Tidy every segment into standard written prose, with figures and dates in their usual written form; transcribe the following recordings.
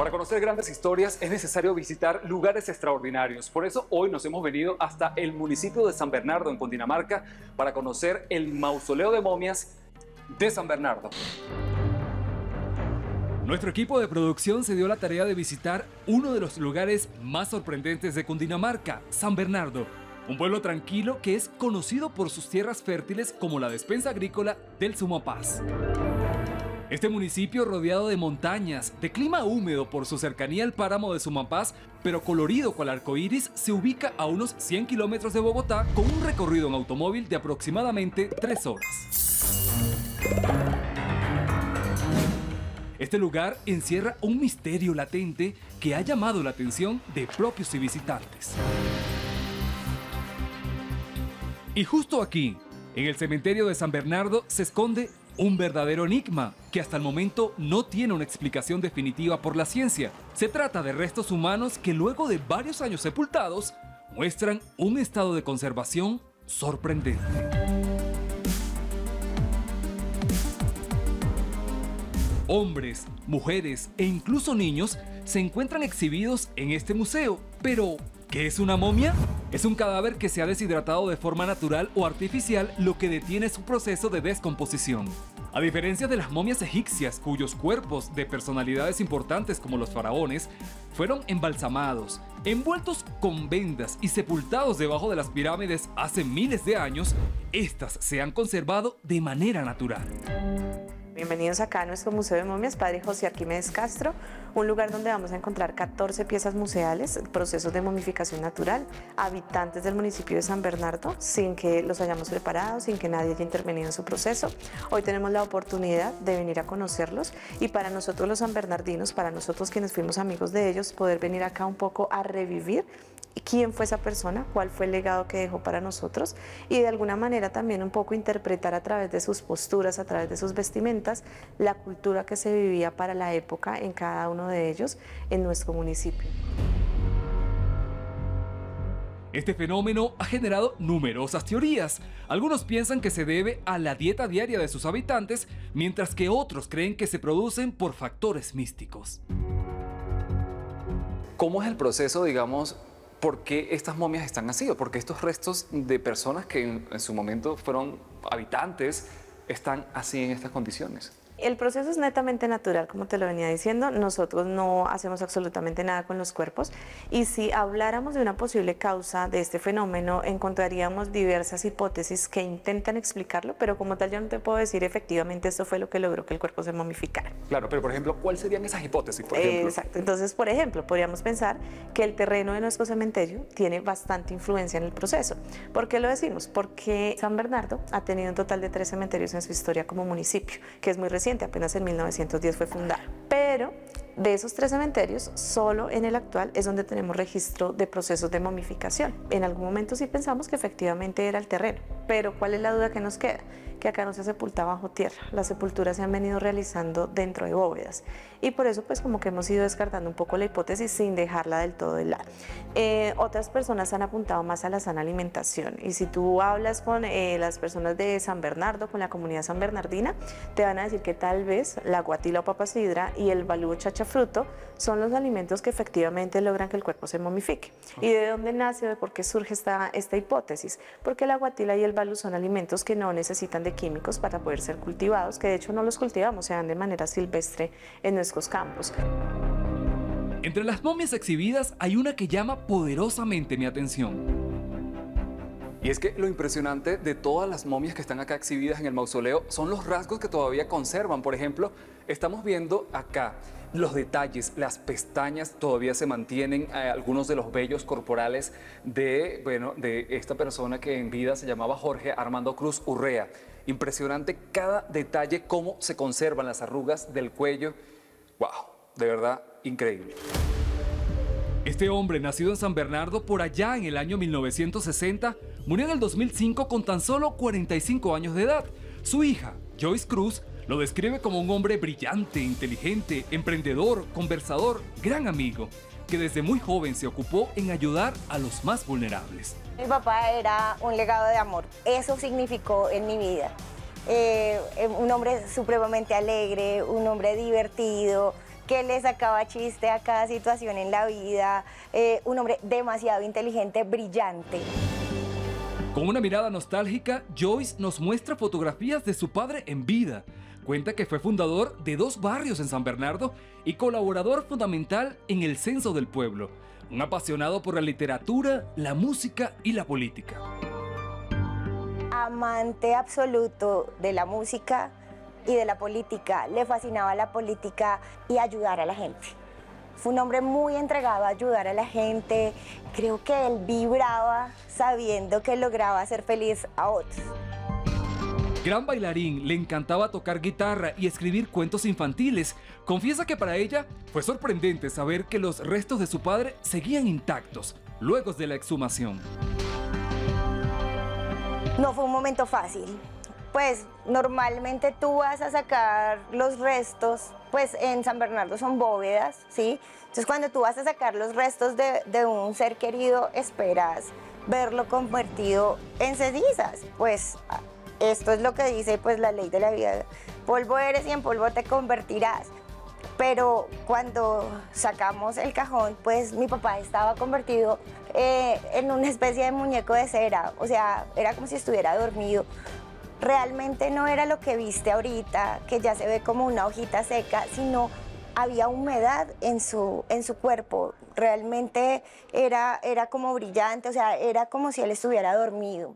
Para conocer grandes historias es necesario visitar lugares extraordinarios. Por eso hoy nos hemos venido hasta el municipio de San Bernardo, en Cundinamarca, para conocer el mausoleo de momias de San Bernardo. Nuestro equipo de producción se dio la tarea de visitar uno de los lugares más sorprendentes de Cundinamarca, San Bernardo. Un pueblo tranquilo que es conocido por sus tierras fértiles como la despensa agrícola del Sumapaz. Este municipio, rodeado de montañas, de clima húmedo por su cercanía al páramo de Sumapaz, pero colorido cual arcoíris, se ubica a unos 100 kilómetros de Bogotá con un recorrido en automóvil de aproximadamente 3 horas. Este lugar encierra un misterio latente que ha llamado la atención de propios y visitantes. Y justo aquí, en el cementerio de San Bernardo, se esconde un verdadero enigma que hasta el momento no tiene una explicación definitiva por la ciencia. Se trata de restos humanos que luego de varios años sepultados muestran un estado de conservación sorprendente. Hombres, mujeres e incluso niños se encuentran exhibidos en este museo. Pero, ¿qué es una momia? Es un cadáver que se ha deshidratado de forma natural o artificial, lo que detiene su proceso de descomposición. A diferencia de las momias egipcias, cuyos cuerpos de personalidades importantes como los faraones fueron embalsamados, envueltos con vendas y sepultados debajo de las pirámides hace miles de años, estas se han conservado de manera natural. Bienvenidos acá a nuestro Museo de Momias, Padre José Arquímedes Castro, un lugar donde vamos a encontrar 14 piezas museales, procesos de momificación natural, habitantes del municipio de San Bernardo, sin que los hayamos preparado, sin que nadie haya intervenido en su proceso. Hoy tenemos la oportunidad de venir a conocerlos y para nosotros los sanbernardinos, para nosotros quienes fuimos amigos de ellos, poder venir acá un poco a revivir quién fue esa persona, cuál fue el legado que dejó para nosotros y de alguna manera también un poco interpretar a través de sus posturas, a través de sus vestimentas, la cultura que se vivía para la época en cada uno de ellos en nuestro municipio. Este fenómeno ha generado numerosas teorías. Algunos piensan que se debe a la dieta diaria de sus habitantes, mientras que otros creen que se producen por factores místicos. ¿Cómo es el proceso, digamos? ¿Por qué estas momias están así? ¿O por qué estos restos de personas que en su momento fueron habitantes están así en estas condiciones? El proceso es netamente natural, como te lo venía diciendo. Nosotros no hacemos absolutamente nada con los cuerpos y si habláramos de una posible causa de este fenómeno, encontraríamos diversas hipótesis que intentan explicarlo, pero como tal yo no te puedo decir efectivamente esto fue lo que logró que el cuerpo se momificara. Claro, pero por ejemplo, ¿cuáles serían esas hipótesis? Por ejemplo? Exacto, entonces por ejemplo, podríamos pensar que el terreno de nuestro cementerio tiene bastante influencia en el proceso. ¿Por qué lo decimos? Porque San Bernardo ha tenido un total de 3 cementerios en su historia como municipio, que es muy reciente. Apenas en 1910 fue fundado. Pero de esos 3 cementerios, solo en el actual es donde tenemos registro de procesos de momificación. En algún momento sí pensamos que efectivamente era el terreno, pero ¿cuál es la duda que nos queda? Que acá no se sepulta bajo tierra. Las sepulturas se han venido realizando dentro de bóvedas y por eso pues como que hemos ido descartando un poco la hipótesis sin dejarla del todo de lado. Otras personas han apuntado más a la sana alimentación y si tú hablas con las personas de San Bernardo, con la comunidad sanbernardina, te van a decir que tal vez la guatila o papa sidra y el balú chachafruto son los alimentos que efectivamente logran que el cuerpo se momifique. ¿Y de dónde nace o de por qué surge esta hipótesis? Porque la guatila y el balú son alimentos que no necesitan de químicos para poder ser cultivados, que de hecho no los cultivamos, se dan de manera silvestre en nuestros campos. Entre las momias exhibidas hay una que llama poderosamente mi atención. Y es que lo impresionante de todas las momias que están acá exhibidas en el mausoleo son los rasgos que todavía conservan. Por ejemplo, estamos viendo acá los detalles, las pestañas todavía se mantienen, algunos de los vellos corporales de esta persona que en vida se llamaba Jorge Armando Cruz Urrea. Impresionante cada detalle, cómo se conservan las arrugas del cuello. ¡Wow! De verdad, increíble. Este hombre, nacido en San Bernardo por allá en el año 1960, murió en el 2005 con tan solo 45 años de edad. Su hija, Joyce Cruz, lo describe como un hombre brillante, inteligente, emprendedor, conversador, gran amigo, que desde muy joven se ocupó en ayudar a los más vulnerables. Mi papá era un legado de amor, eso significó en mi vida. Un hombre supremamente alegre, un hombre divertido, que le sacaba chiste a cada situación en la vida, un hombre demasiado inteligente, brillante. Con una mirada nostálgica, Joyce nos muestra fotografías de su padre en vida. Cuenta que fue fundador de 2 barrios en San Bernardo y colaborador fundamental en el censo del pueblo. Un apasionado por la literatura, la música y la política. Amante absoluto de la música y de la política. Le fascinaba la política y ayudar a la gente. Fue un hombre muy entregado a ayudar a la gente. Creo que él vibraba sabiendo que lograba hacer feliz a otros. Gran bailarín, le encantaba tocar guitarra y escribir cuentos infantiles. Confiesa que para ella fue sorprendente saber que los restos de su padre seguían intactos luego de la exhumación. No fue un momento fácil. Pues normalmente tú vas a sacar los restos, pues en San Bernardo son bóvedas, ¿sí? Entonces cuando tú vas a sacar los restos de un ser querido, esperas verlo convertido en cenizas. Pues esto es lo que dice pues la ley de la vida. Polvo eres y en polvo te convertirás. Pero cuando sacamos el cajón, pues mi papá estaba convertido en una especie de muñeco de cera. O sea, era como si estuviera dormido. Realmente no era lo que viste ahorita, que ya se ve como una hojita seca, sino había humedad en su cuerpo. Realmente era como brillante, o sea, era como si él estuviera dormido.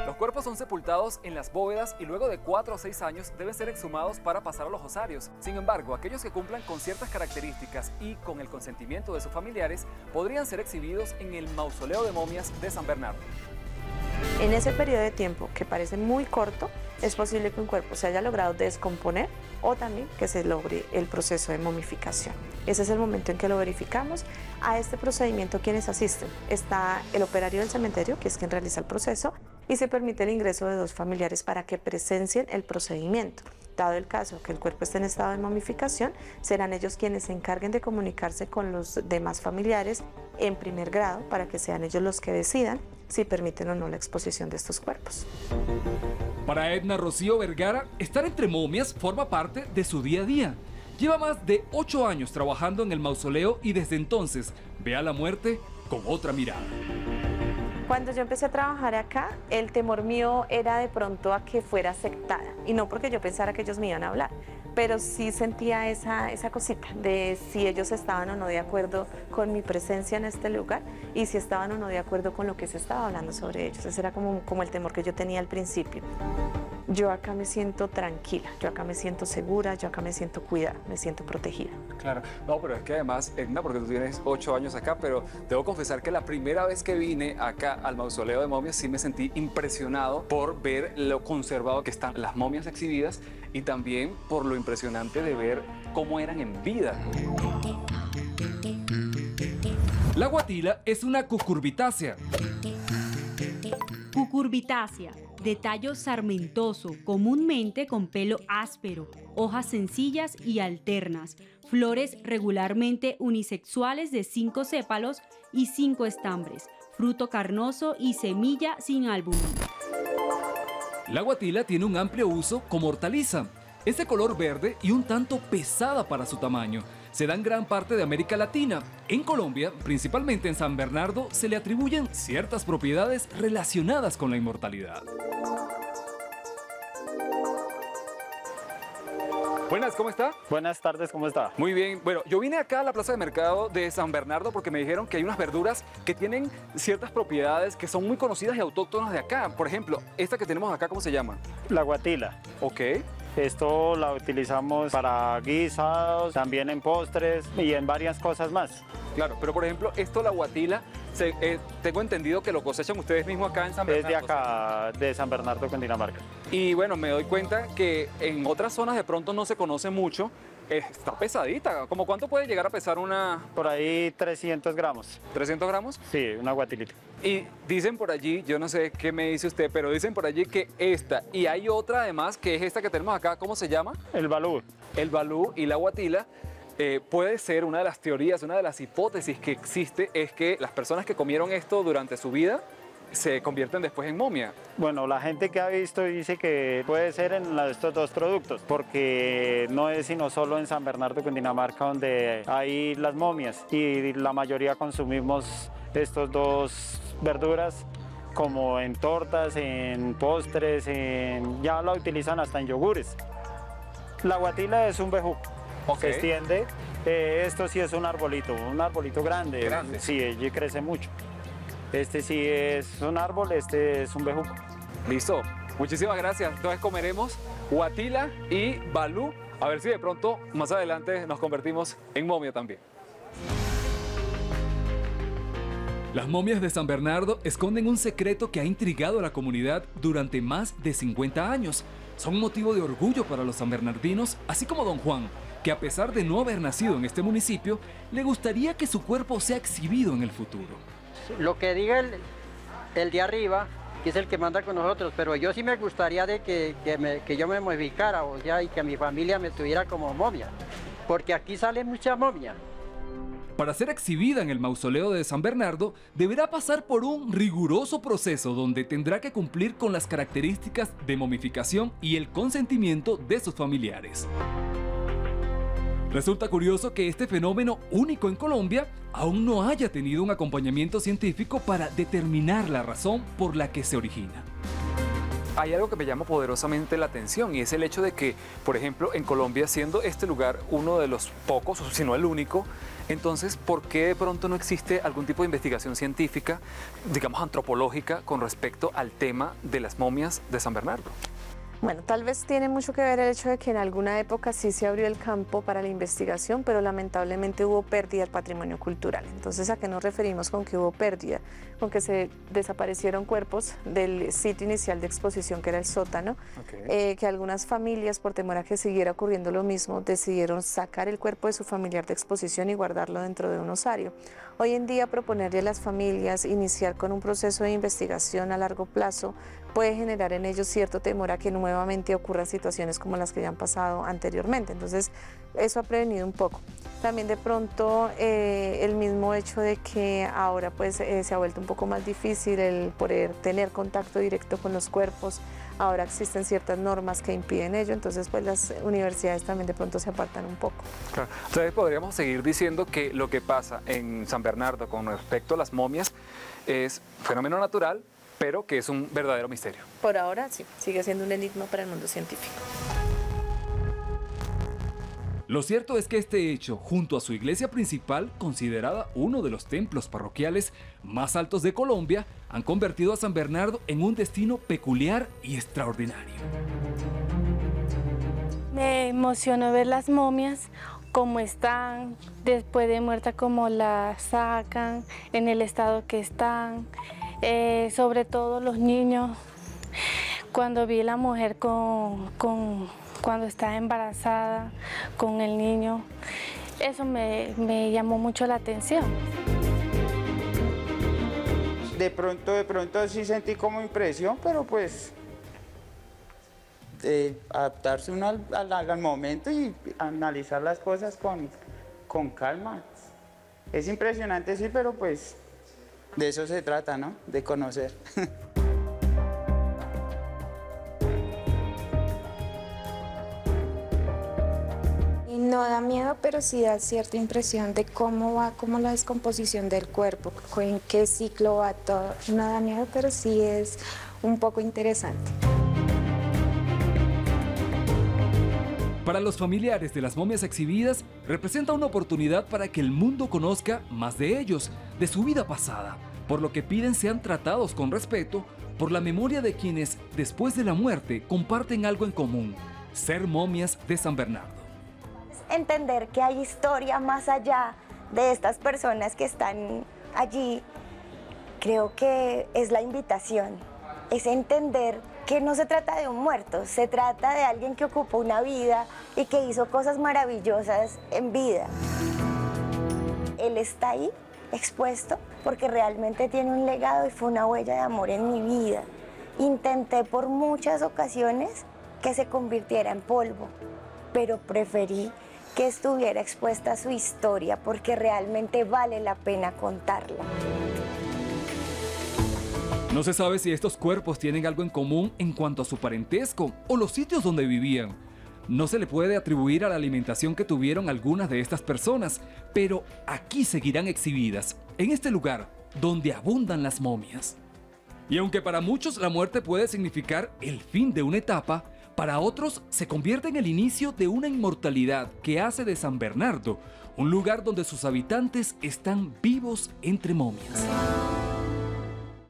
Los cuerpos son sepultados en las bóvedas y luego de 4 o 6 años deben ser exhumados para pasar a los osarios. Sin embargo, aquellos que cumplan con ciertas características y con el consentimiento de sus familiares podrían ser exhibidos en el Mausoleo de Momias de San Bernardo. En ese periodo de tiempo, que parece muy corto, es posible que un cuerpo se haya logrado descomponer o también que se logre el proceso de momificación. Ese es el momento en que lo verificamos. A este procedimiento, ¿quiénes asisten? Está el operario del cementerio, que es quien realiza el proceso, y se permite el ingreso de 2 familiares para que presencien el procedimiento. Dado el caso que el cuerpo esté en estado de momificación, serán ellos quienes se encarguen de comunicarse con los demás familiares en primer grado para que sean ellos los que decidan si permiten o no la exposición de estos cuerpos. Para Edna Rocío Vergara, estar entre momias forma parte de su día a día. Lleva más de 8 años trabajando en el mausoleo y desde entonces ve a la muerte con otra mirada. Cuando yo empecé a trabajar acá, el temor mío era de pronto a que fuera aceptada. Y no porque yo pensara que ellos me iban a hablar, pero sí sentía esa cosita de si ellos estaban o no de acuerdo con mi presencia en este lugar y si estaban o no de acuerdo con lo que se estaba hablando sobre ellos. Ese era como el temor que yo tenía al principio. Yo acá me siento tranquila, yo acá me siento segura, yo acá me siento cuidada, me siento protegida. Claro, no, pero es que además, Edna, porque tú tienes 8 años acá, pero debo confesar que la primera vez que vine acá al Mausoleo de Momias sí me sentí impresionado por ver lo conservado que están las momias exhibidas y también por lo impresionante de ver cómo eran en vida. La guatila es una cucurbitácea. Cucurbitácea, de tallo sarmentoso, comúnmente con pelo áspero, hojas sencillas y alternas, flores regularmente unisexuales de 5 sépalos y 5 estambres, fruto carnoso y semilla sin álbumen. La guatila tiene un amplio uso como hortaliza. Es de color verde y un tanto pesada para su tamaño. Se da en gran parte de América Latina. En Colombia, principalmente en San Bernardo, se le atribuyen ciertas propiedades relacionadas con la inmortalidad. Buenas, ¿cómo está? Buenas tardes, ¿cómo está? Muy bien. Bueno, yo vine acá a la plaza de mercado de San Bernardo porque me dijeron que hay unas verduras que tienen ciertas propiedades que son muy conocidas y autóctonas de acá. Por ejemplo, esta que tenemos acá, ¿cómo se llama? La guatila. Ok. Esto la utilizamos para guisados, también en postres y en varias cosas más. Claro, pero por ejemplo, esto, la guatila, tengo entendido que lo cosechan ustedes mismos acá en San Bernardo. Desde acá, de San Bernardo, Cundinamarca. Y bueno, me doy cuenta que en otras zonas de pronto no se conoce mucho. Está pesadita. ¿Cómo cuánto puede llegar a pesar una? Por ahí 300 gramos. ¿300 gramos? Sí, una guatilita. Y dicen por allí, yo no sé qué me dice usted, pero dicen por allí que esta, y hay otra además, que es esta que tenemos acá, ¿cómo se llama? El balú. El balú y la guatila. Puede ser una de las teorías, una de las hipótesis que existe es que las personas que comieron esto durante su vida se convierten después en momia. Bueno, la gente que ha visto dice que puede ser en estos dos productos, porque no es sino solo en San Bernardo, Cundinamarca, donde hay las momias y la mayoría consumimos estos dos verduras como en tortas, en postres, ya la utilizan hasta en yogures. La guatila es un bejuco, se extiende. Esto sí es un arbolito grande. Sí, allí crece mucho. Este sí es un árbol, este es un bejuco. Listo, muchísimas gracias. Entonces comeremos guatila y balú, a ver si de pronto más adelante nos convertimos en momia también. Las momias de San Bernardo esconden un secreto que ha intrigado a la comunidad durante más de 50 años. Son motivo de orgullo para los sanbernardinos, así como don Juan, que a pesar de no haber nacido en este municipio, le gustaría que su cuerpo sea exhibido en el futuro. Lo que diga el de arriba, que es el que manda con nosotros, pero yo sí me gustaría de que yo me modificara, o sea, y que mi familia me tuviera como momia, porque aquí sale mucha momia. Para ser exhibida en el mausoleo de San Bernardo, deberá pasar por un riguroso proceso donde tendrá que cumplir con las características de momificación y el consentimiento de sus familiares. Resulta curioso que este fenómeno único en Colombia aún no haya tenido un acompañamiento científico para determinar la razón por la que se origina. Hay algo que me llama poderosamente la atención y es el hecho de que, por ejemplo, en Colombia, siendo este lugar uno de los pocos, o si no el único, entonces, ¿por qué de pronto no existe algún tipo de investigación científica, digamos antropológica, con respecto al tema de las momias de San Bernardo? Bueno, tal vez tiene mucho que ver el hecho de que en alguna época sí se abrió el campo para la investigación, pero lamentablemente hubo pérdida del patrimonio cultural. Entonces, ¿a qué nos referimos con que hubo pérdida? Con que se desaparecieron cuerpos del sitio inicial de exposición, que era el sótano, que algunas familias, por temor a que siguiera ocurriendo lo mismo, decidieron sacar el cuerpo de su familiar de exposición y guardarlo dentro de un osario. Hoy en día, proponerle a las familias iniciar con un proceso de investigación a largo plazo puede generar en ellos cierto temor a que nuevamente ocurran situaciones como las que ya han pasado anteriormente. Entonces, eso ha prevenido un poco. También de pronto el mismo hecho de que ahora pues se ha vuelto un poco más difícil el poder tener contacto directo con los cuerpos. Ahora existen ciertas normas que impiden ello, entonces pues las universidades también de pronto se apartan un poco. Claro. Entonces podríamos seguir diciendo que lo que pasa en San Bernardo con respecto a las momias es fenómeno natural, pero que es un verdadero misterio. Por ahora sí, sigue siendo un enigma para el mundo científico. Lo cierto es que este hecho, junto a su iglesia principal, considerada uno de los templos parroquiales más altos de Colombia, han convertido a San Bernardo en un destino peculiar y extraordinario. Me emocionó ver las momias, cómo están, después de muerta, cómo las sacan, en el estado que están, sobre todo los niños. Cuando vi la mujer cuando está embarazada con el niño, eso me llamó mucho la atención. De pronto sí sentí como impresión, pero pues adaptarse uno al momento y analizar las cosas con calma. Es impresionante, sí, pero pues de eso se trata, ¿no? De conocer. No da miedo, pero sí da cierta impresión de cómo va la descomposición del cuerpo, en qué ciclo va todo. No da miedo, pero sí es un poco interesante. Para los familiares de las momias exhibidas, representa una oportunidad para que el mundo conozca más de ellos, de su vida pasada, por lo que piden sean tratados con respeto por la memoria de quienes, después de la muerte, comparten algo en común: ser momias de San Bernardo. Entender que hay historia más allá de estas personas que están allí, creo que es la invitación, es entender que no se trata de un muerto, se trata de alguien que ocupó una vida y que hizo cosas maravillosas en vida. Él está ahí, expuesto, porque realmente tiene un legado y fue una huella de amor en mi vida. Intenté por muchas ocasiones que se convirtiera en polvo, pero preferí que estuviera expuesta a su historia porque realmente vale la pena contarla. No se sabe si estos cuerpos tienen algo en común en cuanto a su parentesco o los sitios donde vivían. No se le puede atribuir a la alimentación que tuvieron algunas de estas personas, pero aquí seguirán exhibidas, en este lugar donde abundan las momias. Y aunque para muchos la muerte puede significar el fin de una etapa, para otros se convierte en el inicio de una inmortalidad que hace de San Bernardo un lugar donde sus habitantes están vivos entre momias.